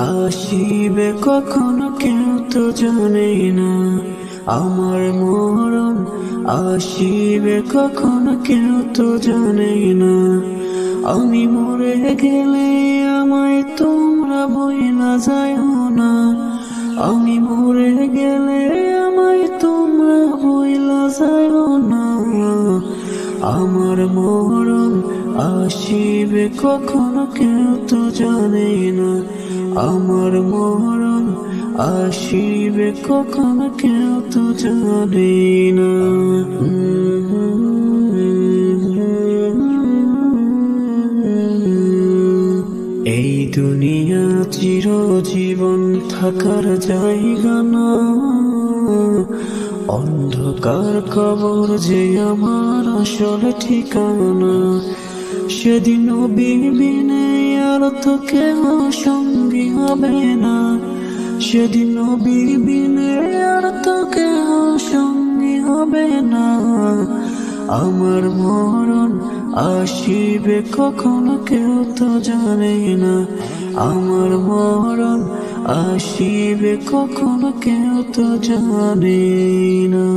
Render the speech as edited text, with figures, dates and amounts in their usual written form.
আসিবে কখনো কেউ তো জানে না, আমার মরণ আসিবে কখনো কেউ তো জানে না। আমি মরে গেলে আমায় তোমরা বইলা যাইও না, আমি মরে গেলে আমায় তোমরা বইলা যাইও না। আমার মরণ আসিবে কখনো কেউ তো জানে না, আমার মরণ আসিবে কখনো কেউ তো জানে না। এই দুনিয়া চিরজীবন থাকার জায়গা না, অন্ধকার কবর যে আমার আসল ঠিকানা। সেদিন বিনে আর তো কেহ সঙ্গী হবে না, সেদিন বিনে আর তো কেহ সঙ্গী হবে না। আমার মরণ আসিবে কখনো কেউ তো জানে না, আমার মরণ আসিবে কখনো কেউ তো জানে না।